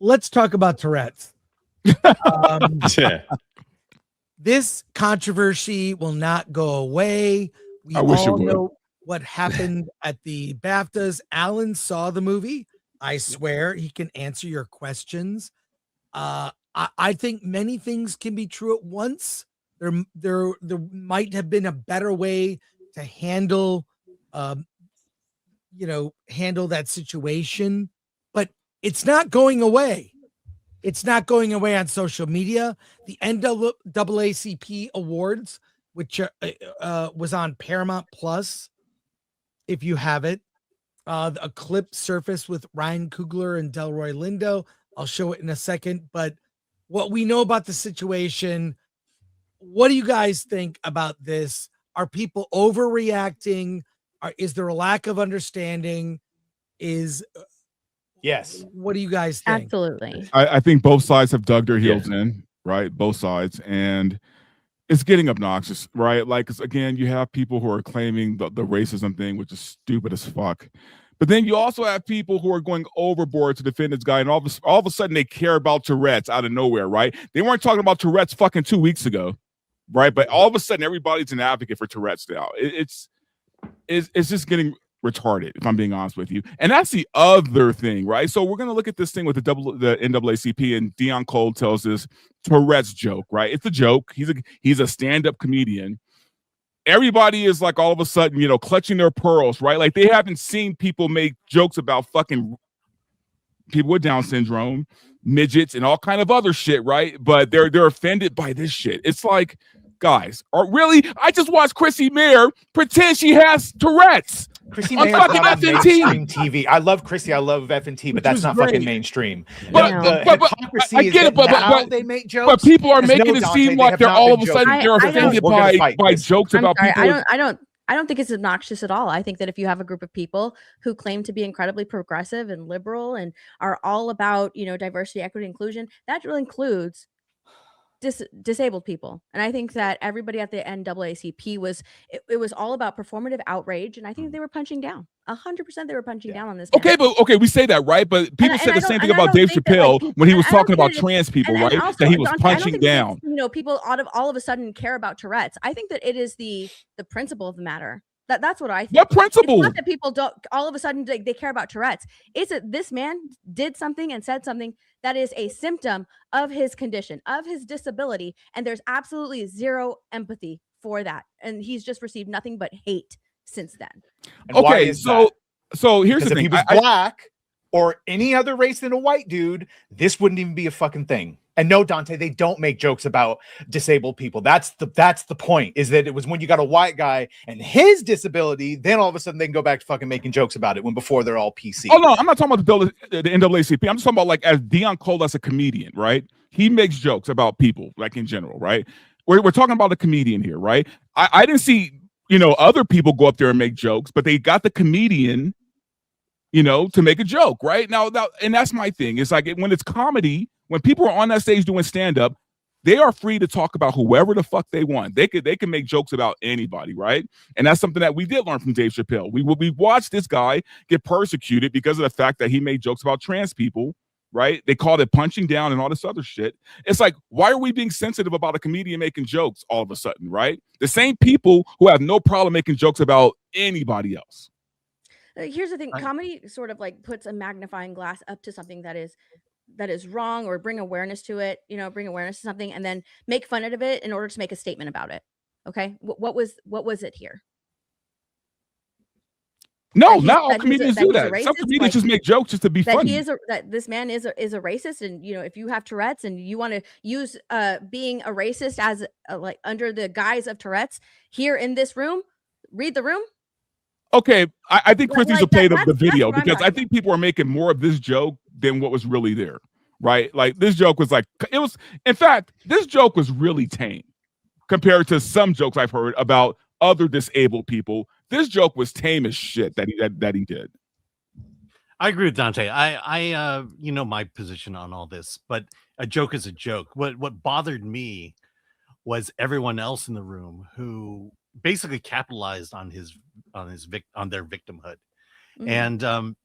let's talk about Tourette's. This controversy will not go away. We all know what happened at the BAFTAs. Alan saw the movie. I swear he can answer your questions. I think many things can be true at once. There might have been a better way to handle that situation, but it's not going away. It's not going away on social media. The NAACP Awards, which was on Paramount Plus, if you have it, a clip surfaced with Ryan Coogler and Delroy Lindo. I'll show it in a second. But what we know about the situation, what do you guys think about this? Are people overreacting? Is there a lack of understanding? Yes. What do you guys think? Absolutely. I think both sides have dug their heels in, right? Both sides. And it's getting obnoxious, right? Like, again, you have people who are claiming the racism thing, which is stupid as fuck. But then you also have people who are going overboard to defend this guy, and all of a sudden they care about Tourette's out of nowhere, right? They weren't talking about Tourette's fucking 2 weeks ago, right? But all of a sudden everybody's an advocate for Tourette's now. It's just getting retarded, if I'm being honest with you. And that's the other thing, right? So we're going to look at this thing with the NAACP, and Dion Cole tells this Tourette's joke, right? It's a joke. He's a stand-up comedian. Everybody is like all of a sudden, clutching their pearls, right? Like they haven't seen people make jokes about fucking people with Down syndrome, midgets, and all kind of other shit, right? But they're offended by this shit. It's like, guys, really? I just watched Chrissy Mayer pretend she has Tourette's. Chrissy Mayer's not on mainstream TV. I love Chrissy. I love FNT, but that's not fucking mainstream. But I get it. But they make jokes. But people are making it seem like they're all of a sudden they're offended by jokes about people. I don't think it's obnoxious at all. I think that if you have a group of people who claim to be incredibly progressive and liberal and are all about, diversity, equity, inclusion, that really includes disabled people. And I think that everybody at the NAACP was all about performative outrage, and I think they were punching down 100%. They were punching down on this. Okay, we say that, right? But people said the same thing about Dave Chappelle when he was talking about trans people, right? That he was punching down. People all of a sudden care about Tourette's. I think that it is the principle of the matter. That's what I think. What principle? It's not that people don't all of a sudden they care about Tourette's. It's that this man did something and said something that is a symptom of his condition, of his disability, and there's absolutely zero empathy for that. And he's just received nothing but hate since then. And okay, so here's the thing. If he was black or any other race than a white dude, this wouldn't even be a fucking thing. And no, Dante, they don't make jokes about disabled people. That's the point, is that it was when you got a white guy and his disability, then all of a sudden they can go back to fucking making jokes about it, when before they're all PC. Oh, no, I'm not talking about the NAACP. I'm just talking about, like, as Dion Cole as a comedian, right? He makes jokes about people, like, in general, right? We're talking about a comedian here, right? I didn't see, other people go up there and make jokes, but they got the comedian, to make a joke, right? Now, and that's my thing. It's like when it's comedy, when people are on that stage doing stand-up, they are free to talk about whoever the fuck they want. They can make jokes about anybody, right? And that's something that we did learn from Dave Chappelle. We watched this guy get persecuted because of the fact that he made jokes about trans people, right? They called it punching down and all this other shit. It's like, why are we being sensitive about a comedian making jokes all of a sudden, right? The same people who have no problem making jokes about anybody else. Here's the thing. Comedy sort of like puts a magnifying glass up to something that is wrong, or bring awareness to it, bring awareness to something and then make fun of it in order to make a statement about it. Okay. What was it here? No, not all comedians do that. Some comedians just make jokes just to be funny. That this man is a racist, and if you have Tourette's and you want to use being a racist as like under the guise of Tourette's here in this room, read the room. Okay, I think Chris needs to play the video, because I think people are making more of this joke than what was really there, right? Like, this joke was like, in fact, this joke was really tame compared to some jokes I've heard about other disabled people. This joke was tame as shit that he did. I agree with Dante. I my position on all this, but a joke is a joke. What bothered me was everyone else in the room who basically capitalized on their victimhood. Mm-hmm. And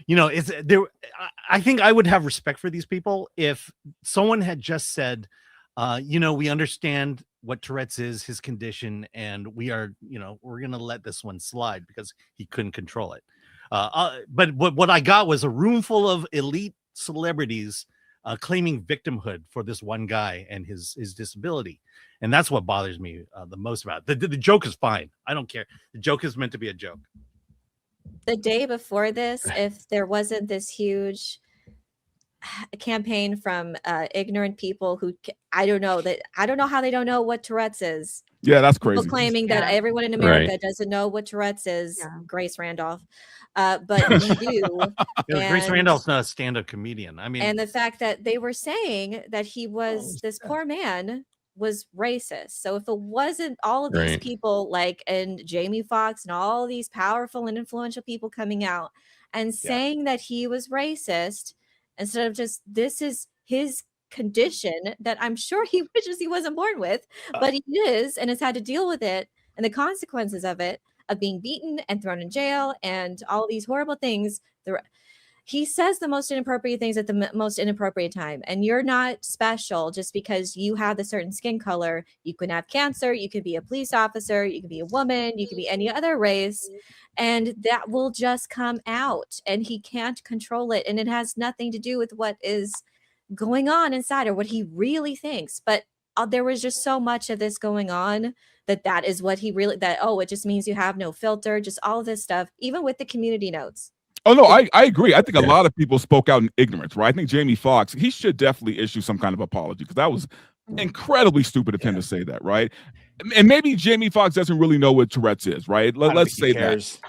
you know, it's there. I think I would have respect for these people if someone had just said, you know, we understand what Tourette's is, his condition, and we are, you know, we're gonna let this one slide because he couldn't control it. But what I got was a room full of elite celebrities claiming victimhood for this one guy and his disability, and that's what bothers me the most about it. The joke is fine. I don't care. The joke is meant to be a joke. The day before this, if there wasn't this huge campaign from ignorant people who I don't know how they don't know what Tourette's is. Yeah, that's People crazy. claiming that everyone in America doesn't know what Tourette's is. Grace Randolph, but we do. Grace Randolph's not a stand-up comedian. I mean, and the fact that they were saying that he was this poor man was racist. So if it wasn't all of these people like and Jamie Foxx and all these powerful and influential people coming out and saying that he was racist, instead of just this is his condition that I'm sure he wishes he wasn't born with, but he is and has had to deal with it and the consequences of it, of being beaten and thrown in jail and all these horrible things. He says the most inappropriate things at the most inappropriate time. And you're not special just because you have a certain skin color. You can have cancer. You could be a police officer. You could be a woman. You could be any other race. And that will just come out. And he can't control it. And it has nothing to do with what is going on inside or what he really thinks. But there was just so much of this going on that is what he really, it just means you have no filter, just all of this stuff, even with the community notes. Oh, no, I agree. I think a lot of people spoke out in ignorance, right? I think Jamie Foxx, he should definitely issue some kind of apology because that was incredibly stupid of him to say that, right? And maybe Jamie Foxx doesn't really know what Tourette's is, right? Let's say that.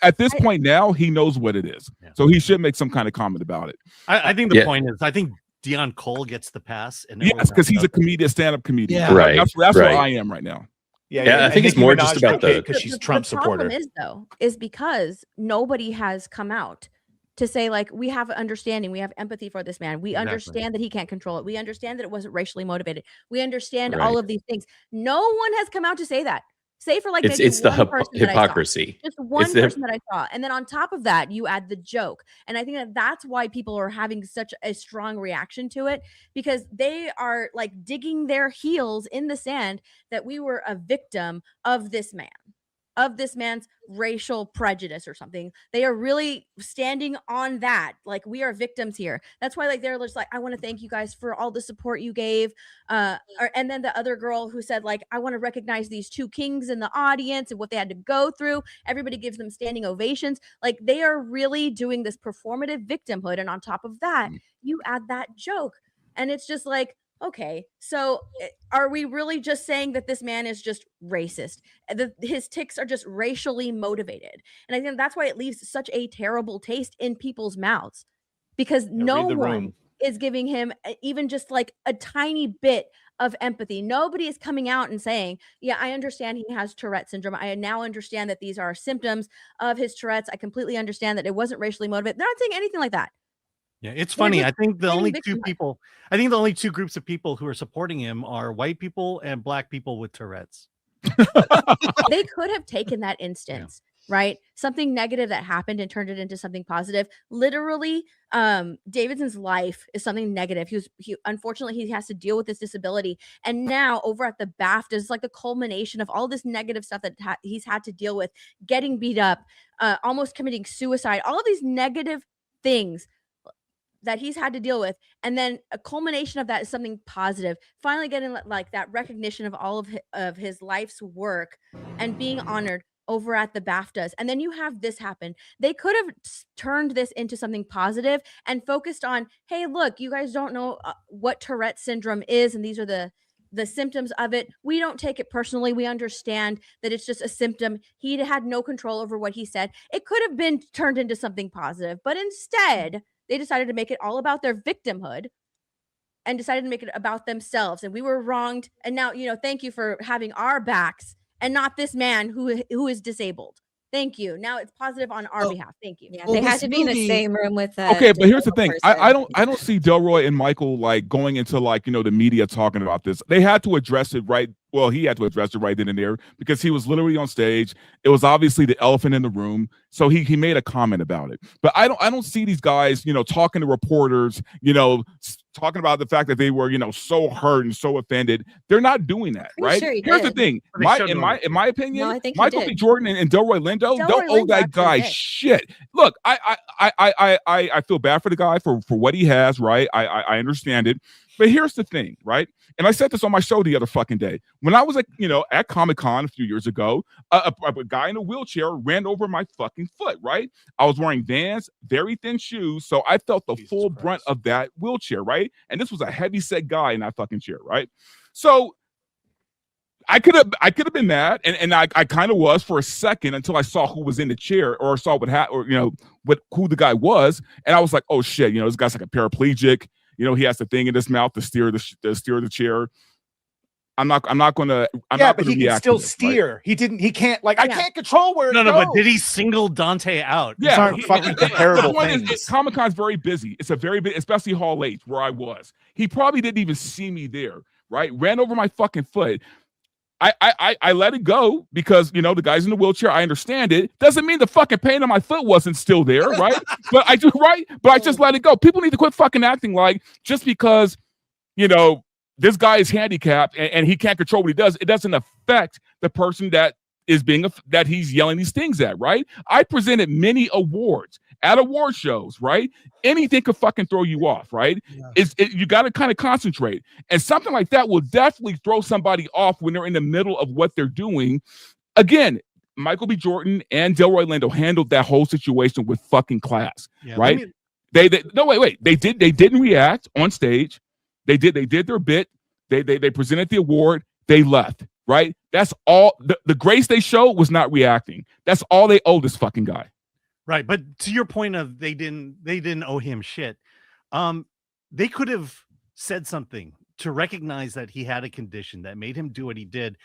At this point now, he knows what it is. Yeah. So he should make some kind of comment about it. I think the point is, I think Dion Cole gets the pass. And yes, because he's a comedian, stand-up comedian. Yeah. Right. That's where I am right now. Yeah, I think it's more just about because she's Trump supporter. The problem is because nobody has come out to say, like, we have understanding, we have empathy for this man. We understand that he can't control it. We understand that it wasn't racially motivated. We understand all of these things. No one has come out to say that. Say for like it's the hypocrisy. Just one person that I saw. And then on top of that, you add the joke. And I think that that's why people are having such a strong reaction to it, because they are like digging their heels in the sand that we were a victim of this man, of this man's racial prejudice or something. They are really standing on that. Like, we are victims here. That's why, like, they're just like, I want to thank you guys for all the support you gave. And then the other girl who said, like, I want to recognize these two kings in the audience and what they had to go through. Everybody gives them standing ovations. Like, they are really doing this performative victimhood. And on top of that, you add that joke. And it's just like, okay, so are we really just saying that this man is just racist? His tics are just racially motivated. And I think that's why it leaves such a terrible taste in people's mouths, because no one is giving him even just like a tiny bit of empathy. Nobody is coming out and saying, yeah, I understand he has Tourette syndrome. I now understand that these are symptoms of his Tourette's. I completely understand that it wasn't racially motivated. They're not saying anything like that. Yeah, it's funny. I think the only two groups of people who are supporting him are white people and black people with Tourette's. They could have taken that instance, right? Something negative that happened and turned it into something positive. Literally, Davidson's life is something negative. He unfortunately, he has to deal with this disability. And now over at the BAFTA is like the culmination of all this negative stuff that he's had to deal with, getting beat up, almost committing suicide, all of these negative things that he's had to deal with. And then a culmination of that is something positive, finally getting like that recognition of all of his life's work and being honored over at the BAFTAs. And then you have this happen. They could have turned this into something positive and focused on, hey, look, you guys don't know what Tourette syndrome is, and these are the symptoms of it. We don't take it personally. We understand that it's just a symptom. He had no control over what he said. It could have been turned into something positive, but instead they decided to make it all about their victimhood and decided to make it about themselves. And we were wronged. And now, thank you for having our backs and not this man who is disabled. Thank you. Now it's positive on our Oh. behalf. Thank you. Yeah, Well, they had this to be in the movie- same room with Okay, but here's the thing. I person. don't see Delroy and Michael like going into like, you know, the media talking about this. They had to address it right. Well, he had to address it right then and there because he was literally on stage. It was obviously the elephant in the room. So he made a comment about it. But I don't see these guys, you know, talking to reporters, you know, talking about the fact that they were, you know, so hurt and so offended. They're not doing that, Pretty right? sure he Here's the did. thing. They My showed in no my one. in my opinion, No, I think he Michael B. did. Jordan and Delroy Lindo Delroy don't owe Lindo that actually guy did. shit. Look, I feel bad for the guy for what he has, right? I understand it. But here's the thing, right? And I said this on my show the other fucking day. When I was at Comic-Con a few years ago, a guy in a wheelchair ran over my fucking foot, right? I was wearing Vans, very thin shoes, so I felt the full brunt of that wheelchair, right? And this was a heavy set guy in that fucking chair, right? So I could have been mad, and I kind of was for a second until I saw who was in the chair or saw who the guy was, and I was like, oh shit, this guy's like a paraplegic. He has the thing in his mouth to steer the chair. I'm not gonna. But he can still steer. Right? He can't. I can't control where. No, but did he single Dante out? Yeah, aren't fucking comparable things. Comic-Con's very busy. It's a very big, especially Hall H where I was. He probably didn't even see me there. Right, ran over my fucking foot. I let it go because the guy's in the wheelchair. I understand it. Doesn't mean the fucking pain on my foot wasn't still there, right? But I just let it go. People need to quit fucking acting like just because this guy is handicapped and he can't control what he does, it doesn't affect the person that he's yelling these things at, right? I presented many awards at award shows, right? Anything could fucking throw you off, right? Yeah. You got to kind of concentrate. And something like that will definitely throw somebody off when they're in the middle of what they're doing. Again, Michael B. Jordan and Delroy Lindo handled that whole situation with fucking class, right? They didn't react on stage. They did their bit. They presented the award. They left, right? That's all. The grace they showed was not reacting. That's all they owe this fucking guy. Right, but to your point of they didn't owe him shit. They could have said something to recognize that he had a condition that made him do what he did.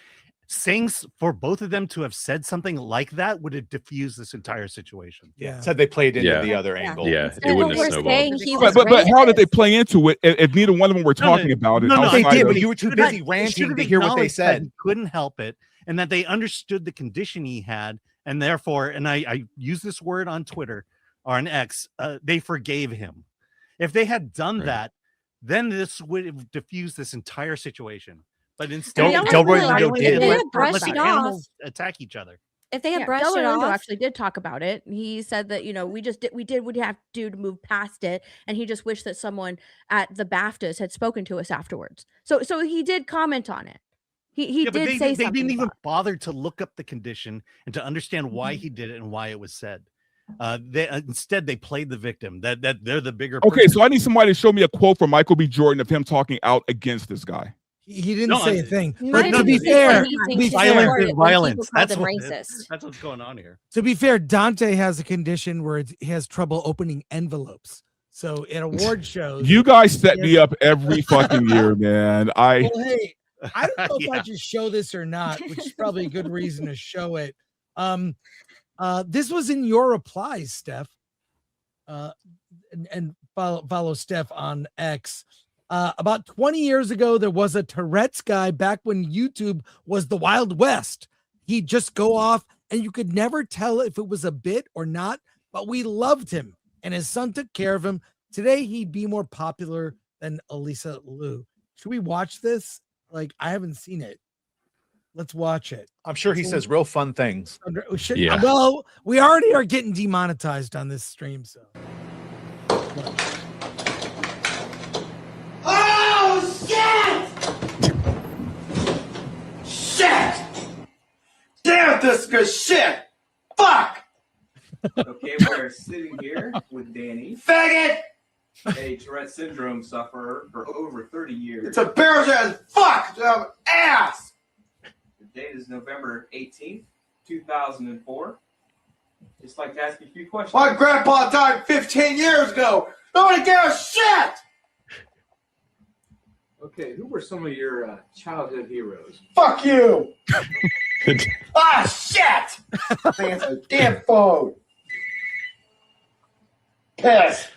Saying for both of them to have said something like that would have diffused this entire situation. Yeah, said they played into the other angle. Yeah, it wouldn't have snowballed. But how did they play into it if neither one of them were talking about it? No, they did, but you were too busy ranting to hear what they said. He couldn't help it, and that they understood the condition he had, and therefore, and I use this word on Twitter or on X, they forgave him. If they had done that, then this would have diffused this entire situation. But instead, Delroy Lindo did. They had brushed it off. Attack each other. If they had brushed Delroy it off, Lindo actually did talk about it. He said that we did what we have to do to move past it, and he just wished that someone at the BAFTAs had spoken to us afterwards. So he did comment on it. He did say something. They didn't even bother to look up the condition and to understand why he did it and why it was said. Instead, they played the victim. That they're the bigger. Okay, person. so I need somebody to show me a quote from Michael B. Jordan of him talking out against this guy. He didn't say a thing. But to be fair, violence. That's racist. That's what's going on here. To be fair, Dante has a condition where he has trouble opening envelopes. So in award shows, you guys set me up every fucking year, man. Well, hey, I don't know if I should show this or not, which is probably a good reason to show it. This was in your replies, Steph. And follow Steph on X. About 20 years ago, there was a Tourette's guy back when YouTube was the Wild West. He'd just go off and you could never tell if it was a bit or not, but we loved him and his son took care of him. Today, he'd be more popular than Elisa Liu. Should we watch this? I haven't seen it. Let's watch it. I'm sure he says real fun things. Well, we already are getting demonetized on this stream, so. Oh, shit! Shit! Damn, this is good shit! Fuck! Okay, we're sitting here with Danny, Faggot! a Tourette syndrome sufferer for over 30 years. It's embarrassing as fuck! Ass! The date is November 18th, 2004. Just like to ask you a few questions. My grandpa died 15 years ago! Nobody gave a shit! Okay, who were some of your childhood heroes? Fuck you! Ah, shit! Man's a damn phone. Piss.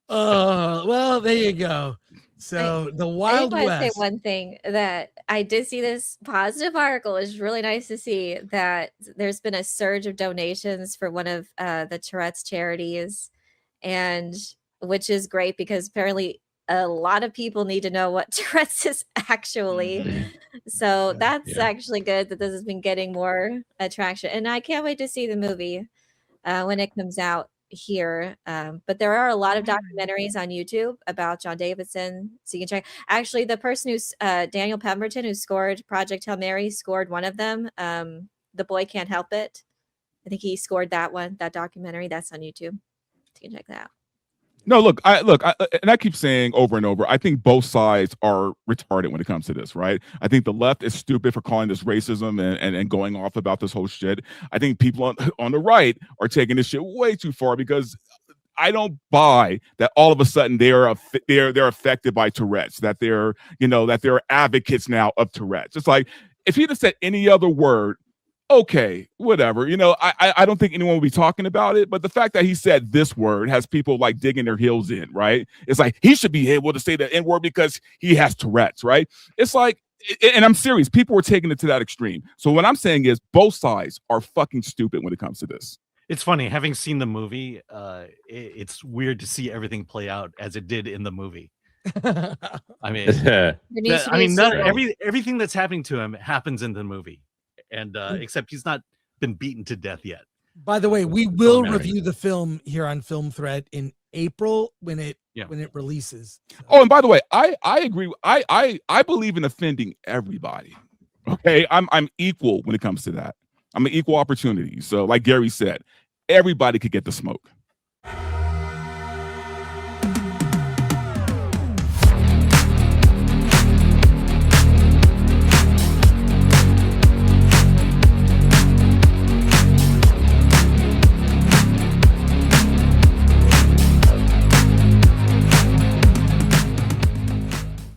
Well, there you go. So the Wild I want to say West. one thing that I did see this positive article. It's really nice to see that there's been a surge of donations for one of the Tourette's charities, and which is great because apparently a lot of people need to know what Tourette's is actually. So that's actually good that this has been getting more attraction, and I can't wait to see the movie when it comes out here. But there are a lot of documentaries on YouTube about John Davidson, so you can check. Actually, the person who's Daniel Pemberton, who scored Project Hail Mary, scored one of them. The Boy Can't Help It. I think he scored that one, that documentary. That's on YouTube. So you can check that out. No, look, and I keep saying over and over, I think both sides are retarded when it comes to this, right? I think the left is stupid for calling this racism and going off about this whole shit. I think people on the right are taking this shit way too far, because I don't buy that all of a sudden they're affected by Tourette's, that they're advocates now of Tourette's. It's like, if he'd have said any other word, okay, whatever. I don't think anyone will be talking about it, but the fact that he said this word has people like digging their heels in, right? It's like he should be able to say the N-word because he has Tourette's, right? It's like, and I'm serious, people were taking it to that extreme. So what I'm saying is both sides are fucking stupid when it comes to this. It's funny, having seen the movie, it's weird to see everything play out as it did in the movie. I mean, everything that's happening to him happens in the movie. And except he's not been beaten to death yet. By the way, we will review the film here on Film Thread in April when it releases. So. Oh, and by the way, I agree. I believe in offending everybody. Okay, I'm equal when it comes to that. I'm an equal opportunity. So, like Gary said, everybody could get the smoke.